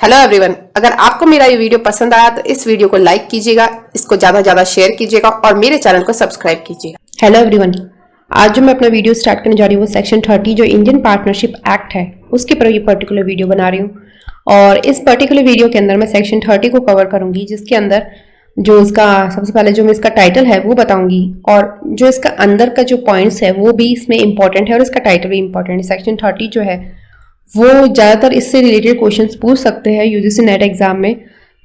Hello everyone, अगर आपको मेरा ये वीडियो पसंद आया तो इस वीडियो को लाइक कीजिएगा, इसको ज्यादा से ज्यादा शेयर कीजिएगा और मेरे चैनल को सब्सक्राइब कीजिएगा। हेलो एवरीवन, आज जो मैं अपना वीडियो स्टार्ट करने जा रही हूँ वो सेक्शन 30 जो इंडियन पार्टनरशिप एक्ट है उसके पर ये पर्टिकुलर वीडियो बना रही हूँ। और इस पर्टिकुलर वीडियो के अंदर मैं सेक्शन 30 को कवर करूंगी, जिसके अंदर जो इसका सबसे पहले जो मैं इसका टाइटल है वो बताऊंगी और जो इसका अंदर का जो पॉइंट्स है वो भी इसमें इंपॉर्टेंट है और इसका टाइटल भी इंपॉर्टेंट है। सेक्शन 30 जो है वो ज़्यादातर इससे रिलेटेड क्वेश्चंस पूछ सकते हैं यूजीसी नेट एग्जाम में,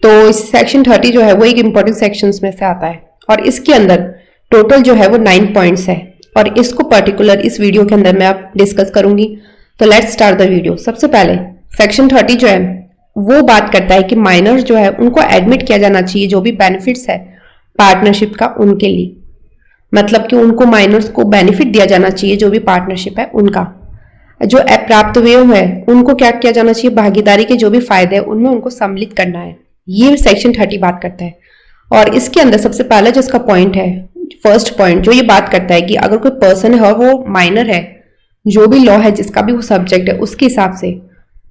तो इस सेक्शन 30 जो है वो एक इंपॉर्टेंट सेक्शंस में से आता है और इसके अंदर टोटल जो है वो 9 पॉइंट्स है और इसको पर्टिकुलर इस वीडियो के अंदर मैं आप डिस्कस करूंगी। तो लेट्स स्टार्ट द वीडियो। सबसे पहले सेक्शन 30 जो है वो बात करता है कि माइनर्स जो है उनको एडमिट किया जाना चाहिए जो भी बेनिफिट्स है पार्टनरशिप का उनके लिए, मतलब कि उनको माइनर्स को बेनिफिट दिया जाना चाहिए जो भी पार्टनरशिप है उनका। जो अप्राप्त व्यय है उनको क्या किया जाना चाहिए, भागीदारी के जो भी फायदे हैं उनमें उनको सम्मिलित करना है। ये सेक्शन 30 बात करता है और इसके अंदर सबसे पहला जो इसका पॉइंट है, फर्स्ट पॉइंट जो ये बात करता है कि अगर कोई पर्सन है और वो माइनर है, जो भी लॉ है जिसका भी वो सब्जेक्ट है उसके हिसाब से,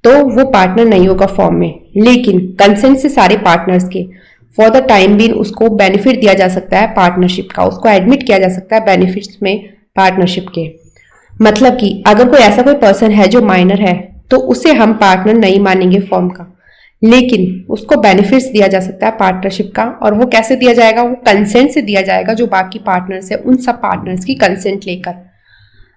तो वो पार्टनर नहीं होगा फॉर्म में, लेकिन कंसेंट से सारे पार्टनर्स के फॉर द टाइम बीइंग उसको बेनिफिट दिया जा सकता है पार्टनरशिप का, उसको एडमिट किया जा सकता है बेनिफिट्स में पार्टनरशिप के। मतलब कि अगर कोई ऐसा कोई पर्सन है जो माइनर है तो उसे हम पार्टनर नहीं मानेंगे फॉर्म का, लेकिन उसको बेनिफिट्स दिया जा सकता है पार्टनरशिप का। और वो कैसे दिया जाएगा, वो कंसेंट से दिया जाएगा, जो बाकी पार्टनर्स है उन सब पार्टनर्स की कंसेंट लेकर।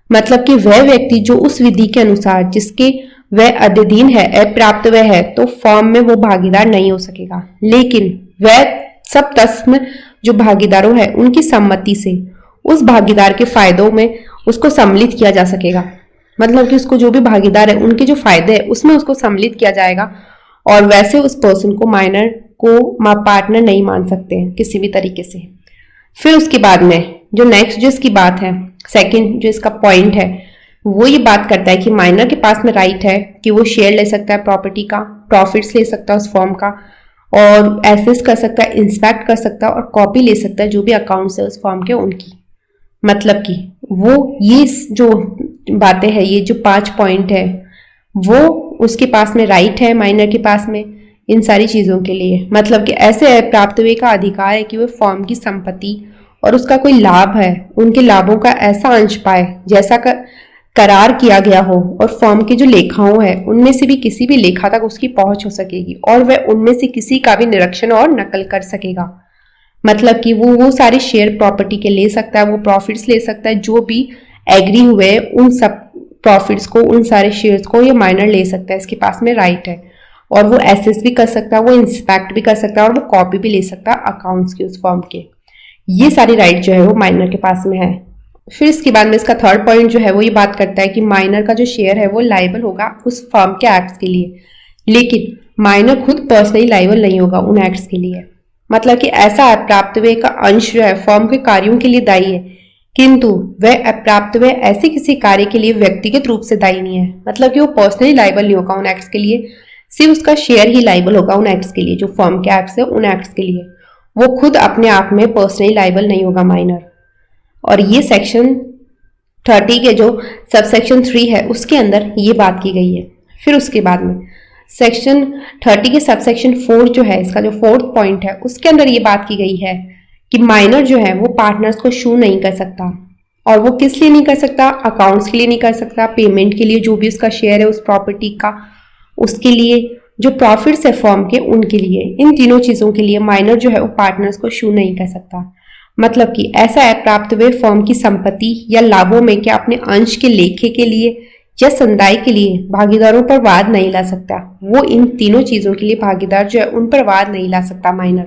मतलब कि वह व्यक्ति जो उस विधि के अनुसार जिसके वह अधीन है, अप्राप्त वह है, तो फॉर्म में वो भागीदार नहीं हो सकेगा, लेकिन वह सब तस्म जो भागीदारों है उनकी सम्मति से उस भागीदार के फायदों में उसको सम्मिलित किया जा सकेगा। मतलब कि उसको जो भी भागीदार है उनके जो फायदे है उसमें उसको सम्मिलित किया जाएगा और वैसे उस पर्सन को माइनर को पार्टनर नहीं मान सकते हैं किसी भी तरीके से। फिर उसके बाद में जो नेक्स्ट जो इसकी बात है, सेकंड जो इसका पॉइंट है, वो ये बात करता है कि माइनर के पास में राइट है कि वो शेयर ले सकता है प्रॉपर्टी का, प्रॉफिट्स ले सकता है उस फॉर्म का और एसेस कर सकता है, इंस्पेक्ट कर सकता है और कॉपी ले सकता है जो भी अकाउंट्स है उस फॉर्म के उनकी। मतलब कि वो ये जो बातें हैं, ये जो 5 पॉइंट है, वो उसके पास में राइट है माइनर के पास में इन सारी चीजों के लिए। मतलब कि ऐसे प्राप्त हुए का अधिकार है कि वो फॉर्म की संपत्ति और उसका कोई लाभ है उनके लाभों का ऐसा अंश पाए जैसा करार किया गया हो और फॉर्म की जो लेखाओं है उनमें से भी किसी भी लेखा तक उसकी पहुंच हो सकेगी और वह उनमें से किसी का भी निरीक्षण और नकल कर सकेगा। मतलब कि वो सारे शेयर प्रॉपर्टी के ले सकता है, वो प्रॉफिट्स ले सकता है, जो भी एग्री हुए उन सब प्रॉफिट्स को, उन सारे शेयर्स को ये माइनर ले सकता है, इसके पास में राइट है। और वो एसेस भी कर सकता है, वो इंस्पेक्ट भी कर सकता है और वो कॉपी भी ले सकता है अकाउंट्स की उस फॉर्म के। ये सारी राइट जो है वो माइनर के पास में है। फिर इसके बाद में इसका थर्ड पॉइंट जो है वो ये बात करता है कि माइनर का जो शेयर है वो लायबल होगा उस फर्म के एक्ट्स के लिए, लेकिन माइनर खुद पर्सनली लायबल नहीं होगा उन एक्ट्स के लिए। मतलब कि ऐसा अप्राप्त व्यय का अंश जो है फर्म के कार्यों के लिए दायी है, किंतु वह अप्राप्त व्यय ऐसे किसी कार्य के लिए व्यक्तिगत रूप से दायी नहीं है। मतलब कि वो पर्सनली लायबल नहीं होगा उन एक्ट्स के लिए, सिर्फ उसका शेयर ही लायबल होगा उन एक्ट्स के लिए, जो फर्म के एक्ट्स है उन एक्ट्स के लिए। वो खुद अपने आप में पर्सनली लायबल नहीं होगा माइनर। और ये सेक्शन 30 के जो सब सेक्शन 3 है उसके अंदर ये बात की गई है। फिर उसके बाद में सेक्शन 30 के सब सेक्शन 4 जो है, इसका जो फोर्थ पॉइंट है, उसके अंदर ये बात की गई है कि माइनर जो है वो पार्टनर्स को शू नहीं कर सकता। और वो किस लिए नहीं कर सकता, अकाउंट्स के लिए नहीं कर सकता, पेमेंट के लिए जो भी उसका शेयर है उस प्रॉपर्टी का उसके लिए, जो प्रॉफिट्स है फर्म के उनके लिए, इन तीनों चीजों के लिए माइनर जो है वो पार्टनर्स को शू नहीं कर सकता। मतलब कि ऐसा प्राप्त हुए फर्म की संपत्ति या लाभों में क्या अपने अंश के लेखे के लिए या संदाय के लिए भागीदारों पर वाद नहीं ला सकता। वो इन तीनों चीजों के लिए भागीदार जो है उन पर वाद नहीं ला सकता माइनर।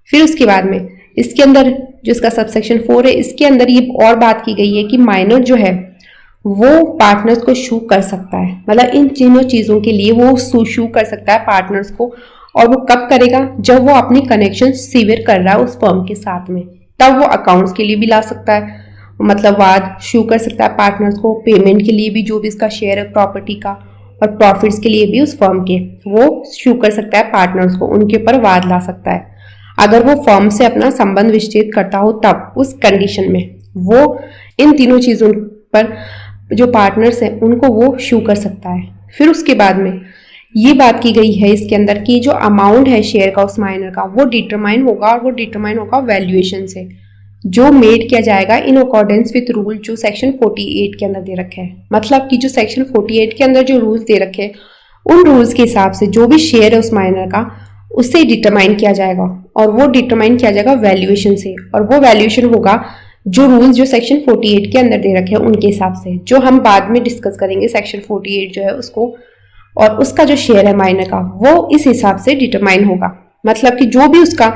फिर उसके बाद में इसके अंदर जो इसका सबसेक्शन 4 है, इसके अंदर ये और बात की गई है कि माइनर जो है वो पार्टनर्स को शू कर सकता है। मतलब इन तीनों चीजों के लिए वो शू कर सकता है पार्टनर्स को, और वो कब करेगा, जब वो अपनी कनेक्शन सीवियर कर रहा है उस फर्म के साथ में, तब वो अकाउंट्स के लिए भी ला सकता है, मतलब वाद शू कर सकता है पार्टनर्स को, पेमेंट के लिए भी जो भी इसका शेयर है प्रॉपर्टी का, और प्रॉफिट्स के लिए भी उस फर्म के वो शू कर सकता है पार्टनर्स को, उनके ऊपर वाद ला सकता है। अगर वो फर्म से अपना संबंध विच्छेद करता हो तब उस कंडीशन में वो इन तीनों चीजों पर जो पार्टनर्स हैं उनको वो शू कर सकता है। फिर उसके बाद में ये बात की गई है इसके अंदर कि जो अमाउंट है शेयर का उस माइनर का वो डिटरमाइन होगा, और वो डिटरमाइन होगा वैल्यूएशन से, जो मेड किया जाएगा इन अकॉर्डेंस विथ रूल जो सेक्शन 48 के अंदर दे रखे हैं। मतलब कि जो सेक्शन 48 के अंदर जो रूल्स दे रखे हैं उन रूल्स के हिसाब से जो भी शेयर है उस माइनर का उससे डिटरमाइन किया जाएगा, और वो डिटरमाइन किया जाएगा वैल्यूएशन से, और वो वैल्यूएशन होगा जो रूल्स जो सेक्शन 48 के अंदर दे रखे हैं उनके हिसाब से, जो हम बाद में डिस्कस करेंगे सेक्शन 48 जो है उसको, और उसका जो शेयर है माइनर का वो इस हिसाब से डिटरमाइन होगा। मतलब कि जो भी उसका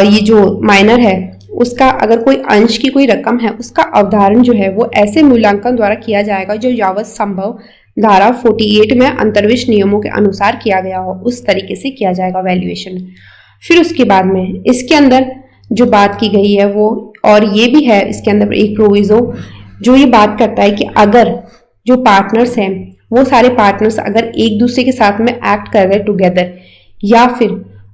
ये जो माइनर है उसका अगर कोई अंश की कोई रकम है उसका अवधारण जो है वो ऐसे मूल्यांकन द्वारा किया जाएगा जो यावत संभव धारा 48 में अंतर्विष्ट नियमों के अनुसार किया गया हो, उस तरीके से किया जाएगा वैल्यूएशन। फिर उसके बाद में इसके अंदर जो बात की गई है वो, और ये भी है इसके अंदर एक प्रोविजो जो ये बात करता है कि अगर जो पार्टनर्स हैं वो सारे पार्टनर्स अगर एक दूसरे के साथ में एक्ट कर रहे टुगेदर, या फिर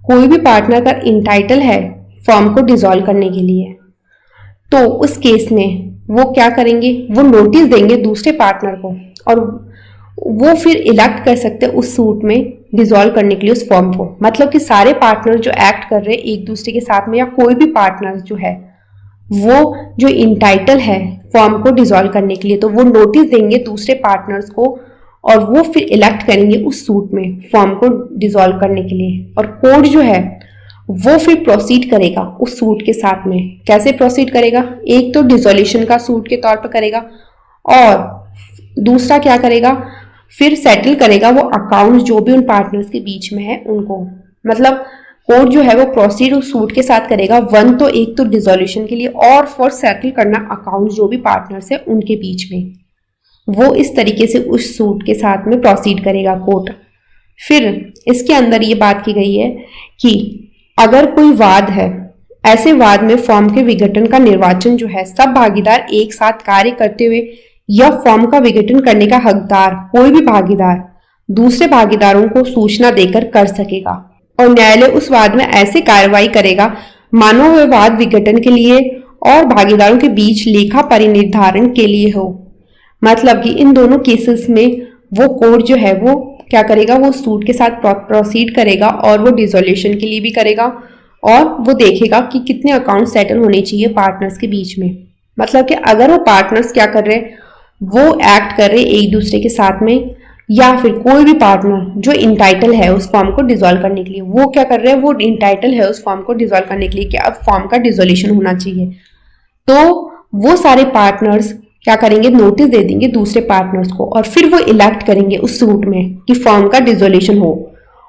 कोई भी पार्टनर का इंटाइटल है फर्म को डिसॉल्व करने के लिए, तो उस केस में वो क्या करेंगे, वो नोटिस देंगे दूसरे पार्टनर को, और वो फिर इलेक्ट कर सकते हैं उस सूट में डिसॉल्व करने के लिए उस फर्म को। मतलब कि सारे पार्टनर जो एक्ट कर रहे हैं एक दूसरे के साथ में, या कोई भी पार्टनर जो है वो जो इंटाइटल है फर्म को डिसॉल्व करने के लिए, तो वो नोटिस देंगे दूसरे पार्टनर्स को, और वो फिर इलेक्ट करेंगे उस सूट में फर्म को डिसॉल्व करने के लिए, और कोर्ट जो है वो फिर प्रोसीड करेगा उस सूट के साथ में। कैसे प्रोसीड करेगा, एक तो डिसोल्यूशन का सूट के तौर पर करेगा, और दूसरा क्या करेगा, फिर सेटल करेगा वो अकाउंट जो भी उन पार्टनर्स के बीच में है उनको। मतलब कोर्ट जो है वो प्रोसीड उस सूट के साथ करेगा, तो एक तो डिसोल्यूशन के लिए, और फॉर सेटल करना अकाउंट जो भी पार्टनर्स है उनके बीच में, वो इस तरीके से उस सूट के साथ में प्रोसीड करेगा कोर्ट। फिर इसके अंदर ये बात की गई है कि अगर कोई वाद है, ऐसे वाद में फर्म के विघटन का निर्वाचन जो है सब भागीदार एक साथ कार्य करते हुए या फर्म का विघटन करने का हकदार कोई भी भागीदार दूसरे भागीदारों को सूचना देकर कर सकेगा, और न्यायालय उस वाद में ऐसे कार्रवाई करेगा मानो वह वाद विघटन के लिए और भागीदारों के बीच लेखा परिनिर्धारण के लिए हो। मतलब कि इन दोनों केसेस में वो कोर्ट जो है वो क्या करेगा, वो सूट के साथ प्रोसीड करेगा, और वो डिसोल्यूशन के लिए भी करेगा, और वो देखेगा कि कितने अकाउंट सेटल होने चाहिए पार्टनर्स के बीच में। मतलब कि अगर वो पार्टनर्स क्या कर रहे हैं, वो एक्ट कर रहे एक दूसरे के साथ में, या फिर कोई भी पार्टनर जो इंटाइटल है उस फॉर्म को डिसॉल्व करने के लिए, वो क्या कर रहे हैं, वो इंटाइटल है उस फॉर्म को डिसॉल्व करने के लिए कि अब फॉर्म का डिसोल्यूशन होना चाहिए, तो वो सारे पार्टनर्स क्या करेंगे, नोटिस दे देंगे दूसरे पार्टनर्स को, और फिर वो इलेक्ट करेंगे उस सूट में कि फर्म का डिसोल्यूशन हो,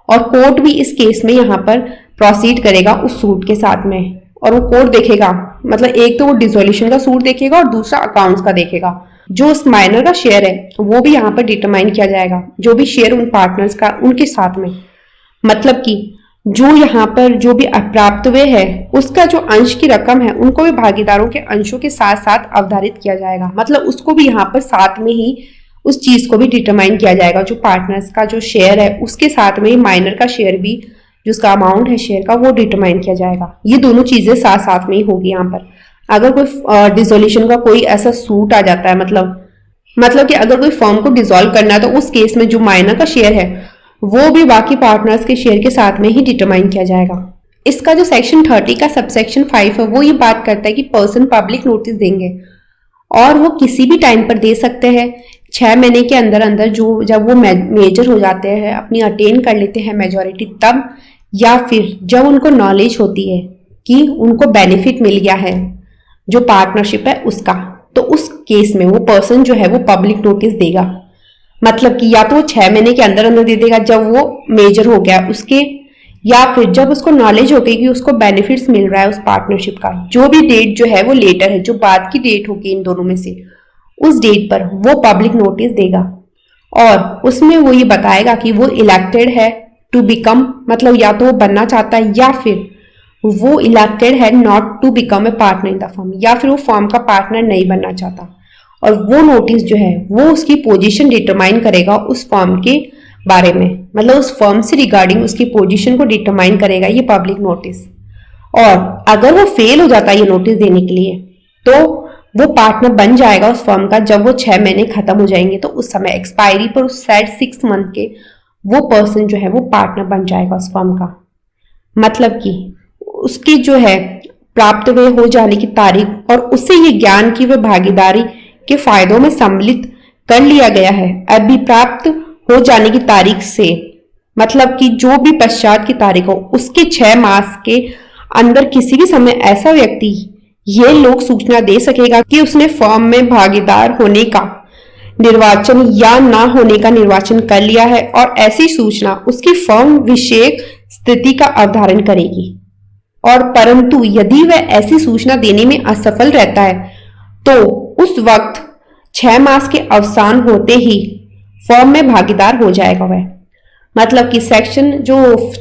और कोर्ट भी इस केस में यहाँ पर प्रोसीड करेगा उस सूट के साथ में, और वो कोर्ट देखेगा, मतलब एक तो वो डिसोल्यूशन का सूट देखेगा और दूसरा अकाउंट्स का देखेगा। जो उस माइनर का शेयर है वो भी यहाँ पर डिटरमाइन किया जाएगा, जो भी शेयर उन पार्टनर्स का उनके साथ में। मतलब कि जो यहाँ पर जो भी अप्राप्त व्यय है उसका जो अंश की रकम है उनको भी भागीदारों के अंशों के साथ साथ अवधारित किया जाएगा। मतलब उसको भी यहाँ पर साथ में ही उस चीज को भी डिटरमाइन किया जाएगा, जो पार्टनर्स का जो शेयर है उसके साथ में ही माइनर का शेयर भी, जो उसका अमाउंट है शेयर का, वो डिटरमाइन किया जाएगा। ये दोनों चीजें साथ साथ में ही होगी यहाँ पर। अगर कोई डिसोल्यूशन का कोई ऐसा सूट आ जाता है, मतलब कि अगर कोई फर्म को डिसॉल्व करना है, तो उस केस में जो माइनर का शेयर है वो भी बाकी पार्टनर्स के शेयर के साथ में ही डिटरमाइन किया जाएगा। इसका जो सेक्शन 30 का सबसेक्शन 5 है वो ये बात करता है कि पर्सन पब्लिक नोटिस देंगे, और वो किसी भी टाइम पर दे सकते हैं 6 महीने के अंदर अंदर, जो जब वो मेजर हो जाते हैं, अपनी अटेन कर लेते हैं मेजॉरिटी तब, या फिर जब उनको नॉलेज होती है कि उनको बेनिफिट मिल गया है जो पार्टनरशिप है उसका, तो उस केस में वो पर्सन जो है वो पब्लिक नोटिस देगा। मतलब कि या तो वो 6 महीने के अंदर अंदर दे देगा जब वो मेजर हो गया उसके, या फिर जब उसको नॉलेज हो गई कि उसको बेनिफिट्स मिल रहा है उस पार्टनरशिप का, जो भी डेट जो है वो लेटर है, जो बाद की डेट होगी इन दोनों में से, उस डेट पर वो पब्लिक नोटिस देगा, और उसमें वो ये बताएगा कि वो इलेक्टेड है टू बिकम, मतलब या तो वो बनना चाहता है, या फिर वो इलेक्टेड है not to become a partner in the firm, या फिर वो फर्म का पार्टनर नहीं बनना चाहता। और वो नोटिस जो है वो उसकी पोजीशन डिटरमाइन करेगा उस फर्म के बारे में, मतलब उस फर्म से रिगार्डिंग उसकी पोजीशन को डिटरमाइन करेगा ये पब्लिक नोटिस। और अगर वो फेल हो जाता है ये नोटिस देने के लिए, तो वो पार्टनर बन जाएगा उस फर्म का जब वो 6 महीने खत्म हो जाएंगे, तो उस समय एक्सपायरी पर उस सेट 6 मंथ के वो पर्सन जो है वो पार्टनर बन जाएगा उस फर्म का। मतलब कि उसकी जो है प्राप्त हुए हो जाने की तारीख और उससे ये ज्ञान की वह भागीदारी के फायदों में सम्मिलित कर लिया गया है। अभी प्राप्त हो जाने की तारीख से मतलब कि जो भी पश्चात की तारीख हो उसके 6 मास के अंदर किसी भी समय ऐसा व्यक्ति ये लोग सूचना दे सकेगा कि उसने फर्म में भागीदार होने का निर्वाचन या ना होने का निर्वाचन कर लिया है और ऐसी सूचना उसकी फर्म विषयक स्थिति का अवधारण करेगी। और परंतु यदि वह ऐसी सूचना देने में असफल रहता है तो उस वक्त 6 मास के अवसान होते ही फर्म में भागीदार हो जाएगा वह। मतलब कि सेक्शन जो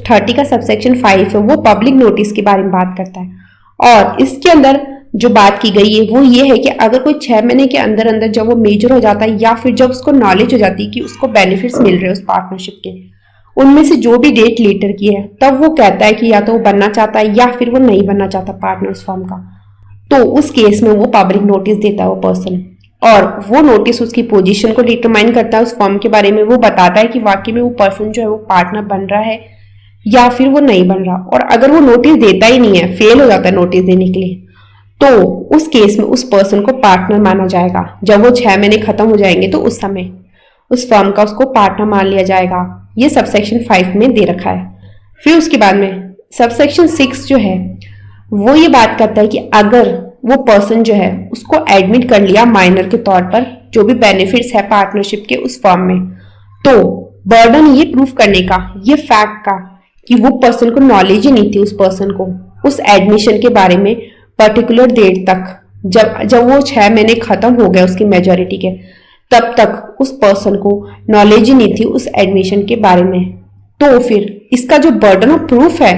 30 का सबसेक्शन 5 है वो पब्लिक नोटिस के बारे में बात करता है और इसके अंदर जो बात की गई है वो ये है कि अगर कोई 6 महीने के अंदर अंदर जब वो मेजर हो जाता है या फिर जब उसको नॉलेज हो जाती है कि उसको बेनिफिट्स मिल रहे हैं उस पार्टनरशिप के, उनमें से जो भी डेट लेटर की है, तब वो कहता है कि या तो वो बनना चाहता है या फिर वो नहीं बनना चाहता पार्टनर उस फर्म का, तो उस केस में वो पब्लिक नोटिस देता है वो पर्सन। और वो नोटिस उसकी पोजीशन को डिटरमाइन करता है उस फर्म के बारे में। वो बताता है कि वाकई में वो पर्सन जो है वो पार्टनर बन रहा है या फिर वो नहीं बन रहा। और अगर वो नोटिस देता ही नहीं है, फेल हो जाता है नोटिस देने के लिए, तो उस केस में उस पर्सन को पार्टनर माना जाएगा। जब वो 6 महीने खत्म हो जाएंगे तो उस समय उस फर्म का उसको पार्टनर मान लिया जाएगा। ये सबसेक्शन 5 में दे रखा है। फिर उसके बाद में सबसेक्शन 6 जो है वो ये बात करता है कि अगर वो पर्सन जो है उसको एडमिट कर लिया माइनर के तौर पर जो भी बेनिफिट्स है पार्टनरशिप के उस फर्म में, तो बर्डन ये प्रूफ करने का, ये फैक्ट का कि वो पर्सन को नॉलेज ही नहीं थी उस पर्सन को उस एडमिशन के बारे में पर्टिकुलर डेट तक, जब वो 6 महीने खत्म हो गए उसकी मेजोरिटी के, तब तक उस पर्सन को नॉलेज ही नहीं थी उस एडमिशन के बारे में। तो फिर इसका जो बर्डन ऑफ प्रूफ है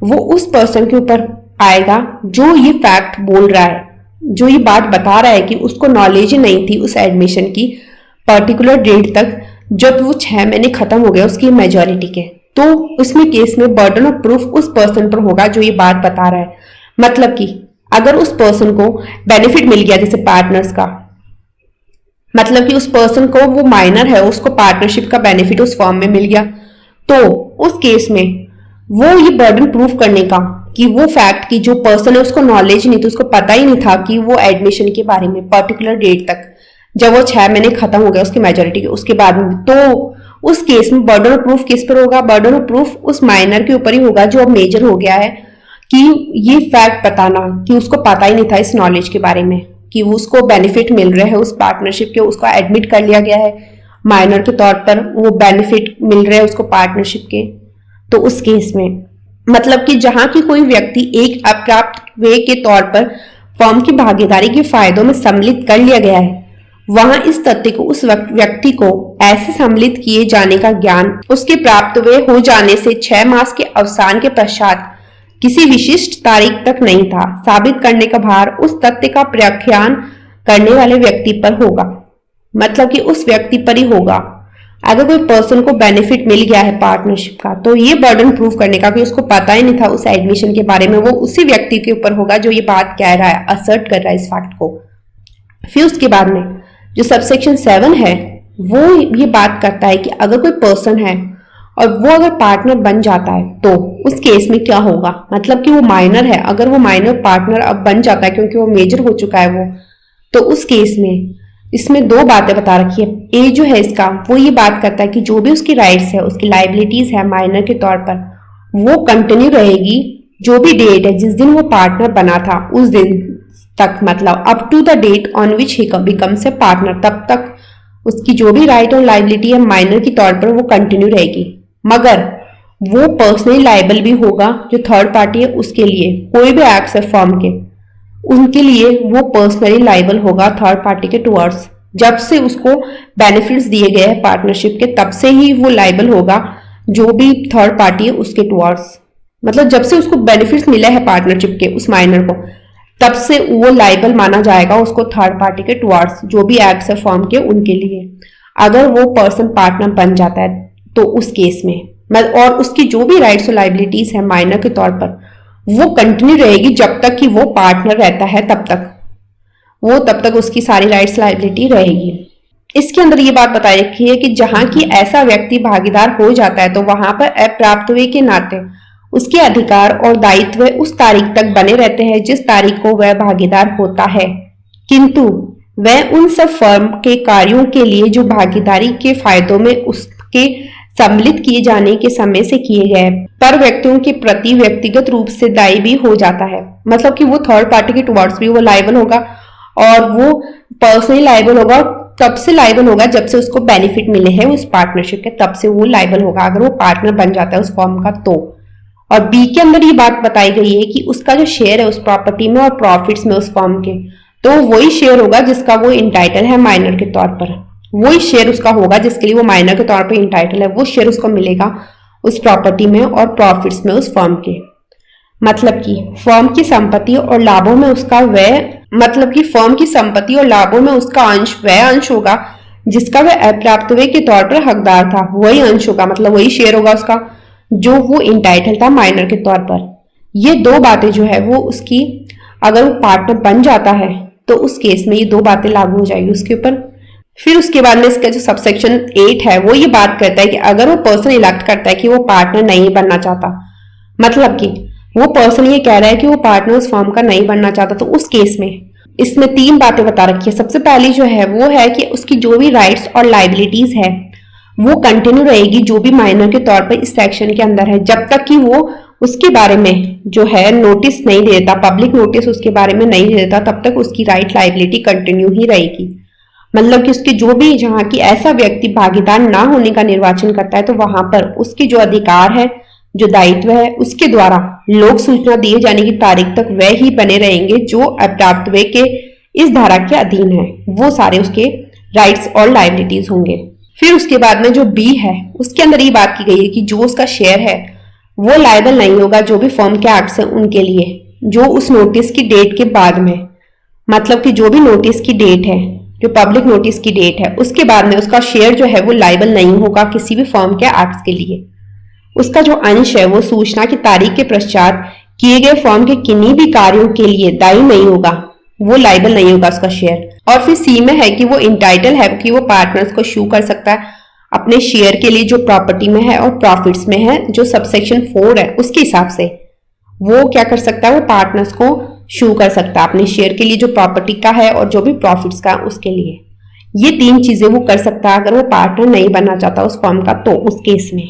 वो उस पर्सन के ऊपर आएगा जो ये फैक्ट बोल रहा है, जो ये बात बता रहा है कि उसको नॉलेज ही नहीं थी उस एडमिशन की पर्टिकुलर डेट तक जब वो 6 महीने खत्म हो गए उसकी मेजोरिटी के। तो उसमें केस में बर्डन ऑफ प्रूफ उस पर्सन पर होगा जो ये बात बता रहा है। मतलब कि अगर उस पर्सन को बेनिफिट मिल गया जैसे पार्टनर्स का, मतलब कि उस पर्सन को वो माइनर है उसको पार्टनरशिप का बेनिफिट उस फर्म में मिल गया, तो उस केस में वो ये बर्डन प्रूफ करने का कि वो फैक्ट की जो पर्सन है उसको नॉलेज नहीं थी, उसको पता ही नहीं था कि वो एडमिशन के बारे में पर्टिकुलर डेट तक जब वो 6 महीने खत्म हो गया उसकी मेजोरिटी के उसके बाद में, तो उस केस में बर्डन ऑफ प्रूफ किस पर होगा? बर्डन ऑफ प्रूफ उस माइनर के ऊपर ही होगा जो अब मेजर हो गया है, कि ये फैक्ट बताना कि उसको पता ही नहीं था इस नॉलेज के बारे में कि उसको बेनिफिट मिल रहे हैं उस पार्टनरशिप के, उसको एडमिट कर लिया गया है माइनर के तौर पर, वो बेनिफिट मिल रहे हैं उसको पार्टनरशिप के। तो उस केस में मतलब कि जहां की कोई व्यक्ति एक अप्राप्त वे के तौर पर फर्म की भागीदारी के फायदों में सम्मिलित कर लिया गया है, वहां इस तथ्य को उस व्यक्ति को ऐसे सम्मिलित किए जाने का ज्ञान उसके प्राप्त वे हो जाने से 6 मास के अवसान के पश्चात किसी विशिष्ट तारीख तक नहीं था, साबित करने का भार उस तथ्य का व्याख्यान करने वाले व्यक्ति पर होगा। मतलब कि उस व्यक्ति पर ही होगा। अगर कोई पर्सन को बेनिफिट मिल गया है पार्टनरशिप का, तो ये बर्डन प्रूफ करने का कि उसको पता ही नहीं था उस एडमिशन के बारे में, वो उसी व्यक्ति के ऊपर होगा जो ये बात कह रहा है, असर्ट कर रहा है इस फैक्ट को। फिर उसके बाद में जो सबसेक्शन 7 है वो ये बात करता है कि अगर कोई पर्सन है और वो अगर पार्टनर बन जाता है तो उस केस में क्या होगा। मतलब कि वो माइनर है, अगर वो माइनर पार्टनर अब बन जाता है क्योंकि वो मेजर हो चुका है वो, तो उस केस में इसमें 2 बातें बता रखी है। ए जो है इसका वो ये बात करता है कि जो भी उसकी राइट्स है, उसकी लाइबिलिटीज है माइनर के तौर पर, वो कंटिन्यू रहेगी जो भी डेट है जिस दिन वो पार्टनर बना था उस दिन तक, मतलब up to the date on which he becomes a partner, तब तक उसकी जो भी राइट और लाइबिलिटी है माइनर के तौर पर वो कंटिन्यू रहेगी। मगर वो पर्सनली लायबल भी होगा जो थर्ड पार्टी है उसके लिए, कोई भी एक्ट्स है फर्म के उनके लिए वो पर्सनली लायबल होगा थर्ड पार्टी के टुवर्ड्स। जब से उसको बेनिफिट्स दिए गए हैं पार्टनरशिप के तब से ही वो लायबल होगा जो भी थर्ड पार्टी है उसके टुवर्ड्स। मतलब जब से उसको बेनिफिट्स मिला है पार्टनरशिप के उस माइनर को, तब से वो लायबल माना जाएगा उसको थर्ड पार्टी के टुवर्ड्स जो भी एक्ट्स है फर्म के उनके लिए, अगर वो पर्सन पार्टनर बन जाता है तो उस केस में। और उसकी जो भी राइट्स और लाइबिलिटीज है माइनर के तौर पर वो कंटिन्यू रहेगी जब तक कि वो पार्टनर रहता है, तब तक उसकी सारी राइट्स लाइबिलिटी रहेगी। इसके अंदर ये बात बताई रखी है कि जहां की ऐसा व्यक्ति भागीदार हो जाता है तो वहां पर अप्राप्त हुए के नाते उसके अधिकार और दायित्व उस तारीख तक बने रहते हैं जिस तारीख को वह भागीदार होता है, किंतु वह उन सब फर्म के कार्यों के लिए जो भागीदारी के फायदों में उसके सम्मिलित किए जाने के समय से किए गए पर व्यक्तियों के प्रति व्यक्तिगत रूप से दायी भी हो जाता है। मतलब कि वो थर्ड पार्टी के टुवर्ड्स भी वो लायबल होगा और वो पर्सनली लायबल होगा। तब से लायबल होगा जब से उसको बेनिफिट मिले हैं उस पार्टनरशिप के, तब से वो लायबल होगा अगर वो पार्टनर बन जाता है उस फर्म का तो। और बी के अंदर ये बात बताई गई है कि उसका जो शेयर है उस प्रॉपर्टी में और प्रॉफिट्स में उस फर्म के, तो वही शेयर होगा जिसका वो इंटाइटल है माइनर के तौर पर। वही शेयर उसका होगा जिसके लिए वो माइनर के तौर पर इंटाइटल है, वो शेयर उसको मिलेगा उस प्रॉपर्टी में और प्रॉफिट्स में उस फर्म के। मतलब कि फर्म की संपत्ति और लाभों में उसका अंश वह अंश होगा जिसका वह अप्राप्तव्य के तौर पर हकदार था, वही अंश होगा, मतलब वही शेयर होगा उसका जो वो इंटाइटल था माइनर के तौर पर। ये दो बातें जो है वो उसकी, अगर वो पार्टनर बन जाता है तो उस केस में ये दो बातें लागू हो जाएगी उसके ऊपर। फिर उसके बाद में इसका जो सबसेक्शन 8 है वो ये बात करता है कि अगर वो पर्सन इलेक्ट करता है कि वो पार्टनर नहीं बनना चाहता, मतलब कि वो पर्सन ये कह रहा है कि वो पार्टनर उस फर्म का नहीं बनना चाहता, तो उस केस में इसमें 3 बातें बता रखी है। सबसे पहली जो है वो है कि उसकी जो भी राइट्स और लाइबिलिटीज है वो कंटिन्यू रहेगी जो भी माइनर के तौर पर इस सेक्शन के अंदर है, जब तक कि वो उसके बारे में जो है नोटिस नहीं दे देता, पब्लिक नोटिस उसके बारे में नहीं दे देता, तब तक उसकी राइट लाइबिलिटी कंटिन्यू ही रहेगी। मतलब कि उसके जो भी, जहां की ऐसा व्यक्ति भागीदार ना होने का निर्वाचन करता है तो वहां पर उसके जो अधिकार है, जो दायित्व है, उसके द्वारा लोक सूचना दिए जाने की तारीख तक वह ही बने रहेंगे जो अप्राप्तव्य के इस धारा के अधीन है, वो सारे उसके राइट्स और लाइबिलिटीज होंगे। फिर उसके बाद में जो बी है उसके अंदर ये बात की गई है कि जो उसका शेयर है वो लायबल नहीं होगा जो भी फर्म के एक्ट्स हैं उनके लिए, जो उस नोटिस की डेट के बाद में, मतलब कि जो भी नोटिस की डेट है, जो पब्लिक नोटिस की डेट है, उसके बाद में उसका शेयर जो है वो लायबल नहीं होगा किसी भी फर्म के एक्ट्स के लिए। उसका जो अंश है वो सूचना की तारीख के पश्चात किए गए फर्म के किन्हीं भी कार्यों के लिए दायी नहीं होगा, वो लायबल नहीं होगा उसका शेयर। और फिर सी में है कि वो इंटाइटल है कि वो पार्टनर्स को शू कर सकता है अपने शेयर के लिए जो प्रॉपर्टी में है और प्रॉफिट्स में है, जो सबसेक्शन 4 है उसके हिसाब से वो क्या कर सकता है, वो पार्टनर्स को शू कर सकता है अपने शेयर के लिए जो प्रॉपर्टी का है और जो भी प्रॉफिट्स का उसके लिए। ये 3 चीजें वो कर सकता है अगर वो पार्टनर नहीं बनना चाहता उस फर्म का, तो उस केस में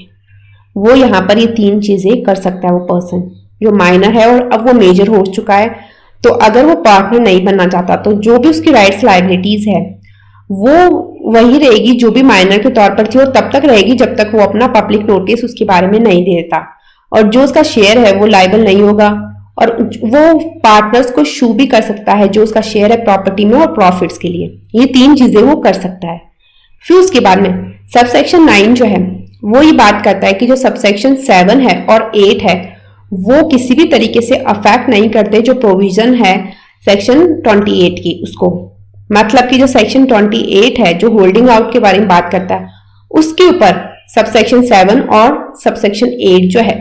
वो यहाँ पर ये 3 चीजें कर सकता है वो पर्सन जो माइनर है और अब वो मेजर हो चुका है। तो अगर वो पार्टनर नहीं बनना चाहता तो जो भी उसकी राइट्स लाइबिलिटीज है वो वही रहेगी जो भी माइनर के तौर पर थी और तब तक रहेगी जब तक वो अपना पब्लिक नोटिस उसके बारे में नहीं देता। और जो उसका शेयर है वो लायबल नहीं होगा और वो पार्टनर्स को शू भी कर सकता है जो उसका शेयर है प्रॉपर्टी में और प्रॉफिट्स के लिए। ये 3 चीजें वो कर सकता है। फिर उसके बाद में सबसेक्शन 9 जो है वो ये बात करता है कि जो सबसेक्शन 7 है और 8 है वो किसी भी तरीके से अफेक्ट नहीं करते जो प्रोविजन है सेक्शन 28 की उसको। मतलब कि जो सेक्शन 28 है जो होल्डिंग आउट के बारे में बात करता है उसके ऊपर सबसेक्शन 7 और सबसेक्शन 8 जो है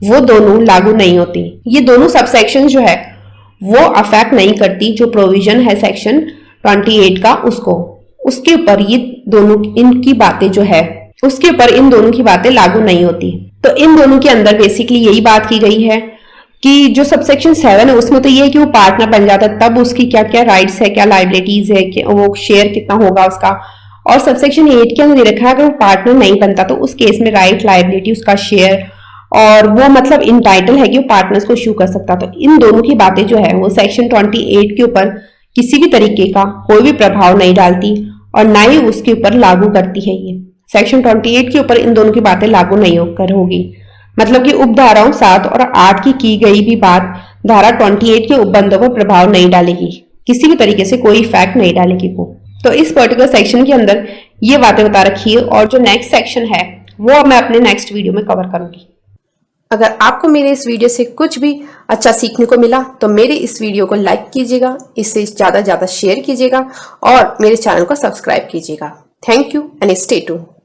वो दोनों लागू नहीं होती। ये दोनों सबसेक्शन जो है वो अफेक्ट नहीं करती जो प्रोविजन है सेक्शन 28 का उसको, उसके ऊपर ये दोनों इनकी बातें जो है उसके ऊपर इन दोनों की बातें लागू नहीं होती। तो इन दोनों के अंदर बेसिकली यही बात की गई है कि जो सबसेक्शन 7 है उसमें तो ये है कि वो पार्टनर बन जाता है तब उसकी क्या क्या राइट्स है, क्या लाइबिलिटीज है, कि वो शेयर कितना होगा उसका। और सबसेक्शन 8 के अंदर ये रखा है अगर वो पार्टनर नहीं बनता तो उस केस में राइट, लाइबिलिटी, उसका शेयर और वो मतलब इंटाइटल है कि वो पार्टनर्स को इश्यू कर सकता। तो इन दोनों की बातें जो है वो सेक्शन 28 के ऊपर किसी भी तरीके का कोई भी प्रभाव नहीं डालती और ना ही उसके ऊपर लागू करती है। ये सेक्शन 28 के ऊपर इन दोनों की बातें लागू नहीं होगी। मतलब कि उपधाराओं 7 और 8 की गई भी बात धारा 28 के उपबंधों पर प्रभाव नहीं डालेगी, किसी भी तरीके से कोई इफेक्ट नहीं डालेगी वो। तो इस पर्टिकुलर सेक्शन के अंदर ये बातें बता रखी है और जो नेक्स्ट सेक्शन है वो मैं अपने नेक्स्ट वीडियो में कवर करूंगी। अगर आपको मेरे इस वीडियो से कुछ भी अच्छा सीखने को मिला तो मेरे इस वीडियो को लाइक कीजिएगा, इसे ज्यादा शेयर कीजिएगा और मेरे चैनल को सब्सक्राइब कीजिएगा। Thank you and stay tuned.